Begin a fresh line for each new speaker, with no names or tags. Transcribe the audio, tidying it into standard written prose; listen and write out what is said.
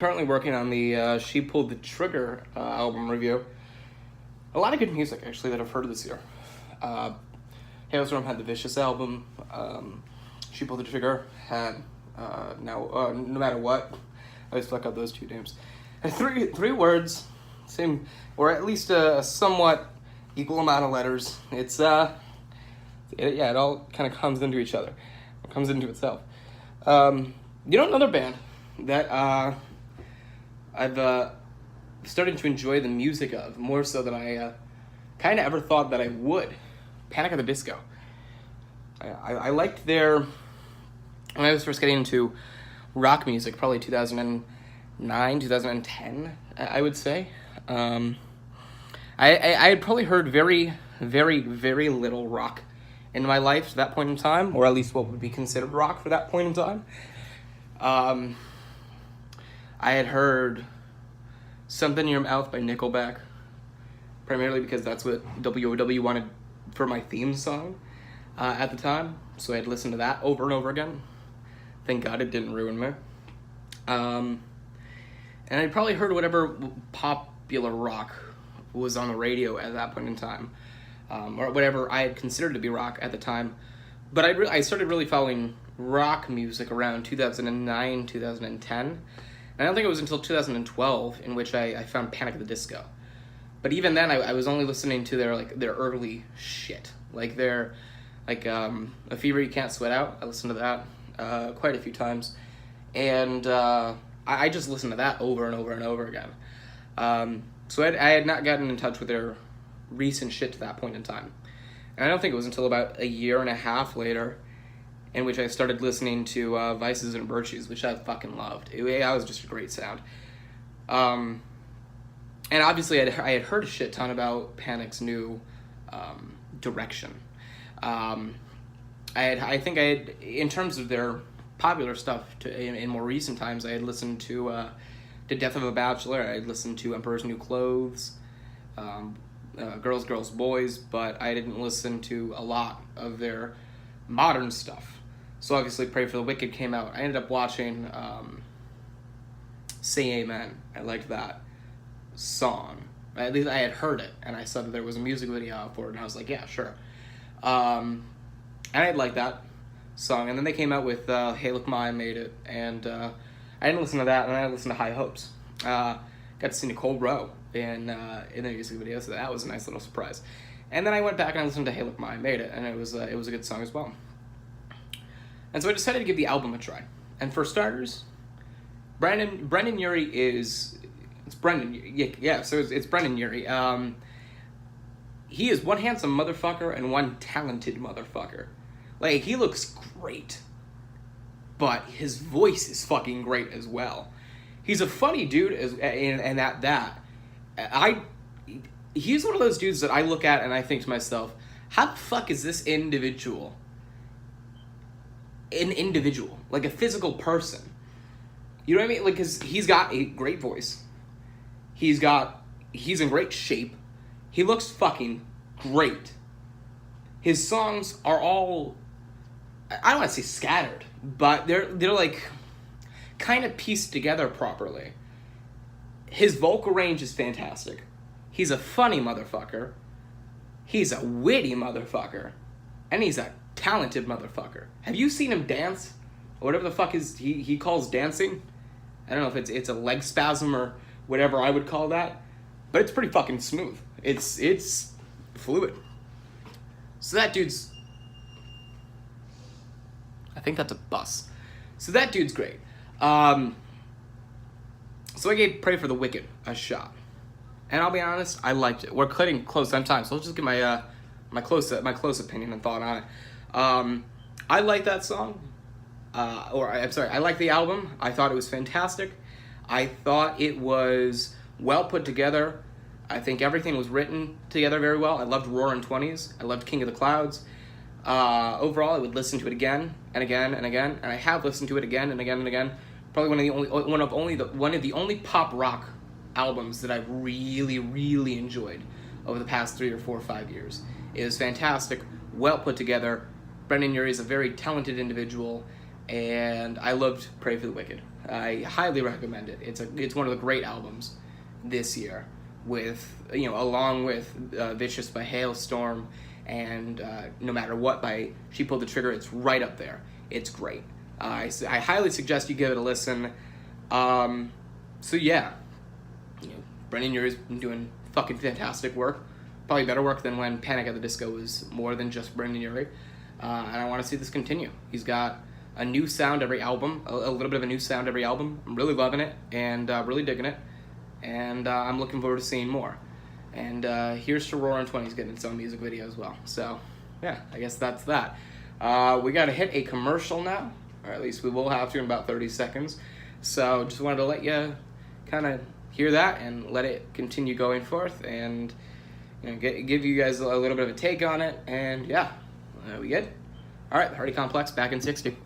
currently working on the She Pulled the Trigger album review. A lot of good music, actually, that I've heard this year. Hailstorm had the Vicious album. She Pulled the Trigger had No Matter What. I always fuck up those two names. And three words, same, or at least a somewhat equal amount of letters. It all kind of comes into each other. It comes into itself. Another band that I've started to enjoy the music of more so than I kind of ever thought that I would. Panic at the Disco. I liked their, when I was first getting into rock music, probably 2009, 2010, I would say. I had probably heard very, very, very little rock in my life to that point in time, or at least what would be considered rock for that point in time. I had heard Something in Your Mouth by Nickelback, primarily because that's what WOW wanted for my theme song at the time, so I had listened to that over and over again. Thank God it didn't ruin me. And I probably heard whatever popular rock was on the radio at that point in time, or whatever I had considered to be rock at the time. But I started really following rock music around 2009, 2010. And I don't think it was until 2012 in which I found Panic at the Disco. But even then, I was only listening to their early shit. A Fever You Can't Sweat Out. I listened to that quite a few times. And I just listened to that over and over and over again. So I had not gotten in touch with their recent shit to that point in time. And I don't think it was until about a year and a half later in which I started listening to Vices and Virtues, which I fucking loved. That was just a great sound. And obviously I had heard a shit ton about Panic's new direction. I think in terms of their popular stuff in more recent times, I had listened to Death of a Bachelor, I had listened to Emperor's New Clothes, Girls, Girls, Boys, but I didn't listen to a lot of their modern stuff. So obviously Pray for the Wicked came out. I ended up watching Say Amen. I liked that song. At least I had heard it, and I saw that there was a music video for it, and I was like, yeah, sure. And I liked that song. And then they came out with Hey Look Ma, I Made It, and I didn't listen to that, and I listened to High Hopes. Got to see Nicole Rowe in the music video, so that was a nice little surprise. And then I went back and I listened to Hey Look Ma, I Made It, and it was a good song as well. And so I decided to give the album a try. And for starters, Brendon Urie it's Brendon, yeah, so it's Brendon Urie. He is one handsome motherfucker and one talented motherfucker. Like, he looks great, but his voice is fucking great as well. He's a funny dude, he's one of those dudes that I look at and I think to myself, how the fuck is this individual an individual, like a physical person? You know what I mean? Like, because he's got a great voice. He's in great shape. He looks fucking great. His songs are all, I don't want to say scattered, but they're like kind of pieced together properly. His vocal range is fantastic. He's a funny motherfucker. He's a witty motherfucker. And he's a talented motherfucker. Have you seen him dance? Or whatever the fuck he calls dancing? I don't know if it's a leg spasm or whatever I would call that. But it's pretty fucking smooth. It's fluid. So that dude's, I think that's a bus. So that dude's great. So I gave Pray for the Wicked a shot. And I'll be honest, I liked it. We're cutting close on time, so I'll just give my close opinion and thought on it. I like that song. I like the album. I thought it was fantastic. I thought it was well put together. I think everything was written together very well. I loved Roaring Twenties. I loved King of the Clouds. Overall, I would listen to it again and again and again, and I have listened to it again and again and again. Probably one of the only pop rock albums that I've really, really enjoyed over the past 3 or 4 or 5 years. It was fantastic, well put together. Brendon Urie is a very talented individual, and I loved Pray for the Wicked. I highly recommend it. It's one of the great albums this year, with along with Vicious by Hailstorm and No Matter What by She Pulled the Trigger. It's right up there. It's great. I highly suggest you give it a listen. So yeah, Brendan Urie's been doing fucking fantastic work. Probably better work than when Panic at the Disco was more than just Brendan Urie. And I want to see this continue. He's got a new sound every album, a little bit of a new sound every album. I'm really loving it and really digging it. And I'm looking forward to seeing more. And here's to Roaring 20s getting its own music video as well. So yeah, I guess that's that. We got to hit a commercial now, or at least we will have to in about 30 seconds. So just wanted to let you kind of hear that and let it continue going forth, and give you guys a little bit of a take on it. And yeah, we good? All right, the Hardy Complex back in 60.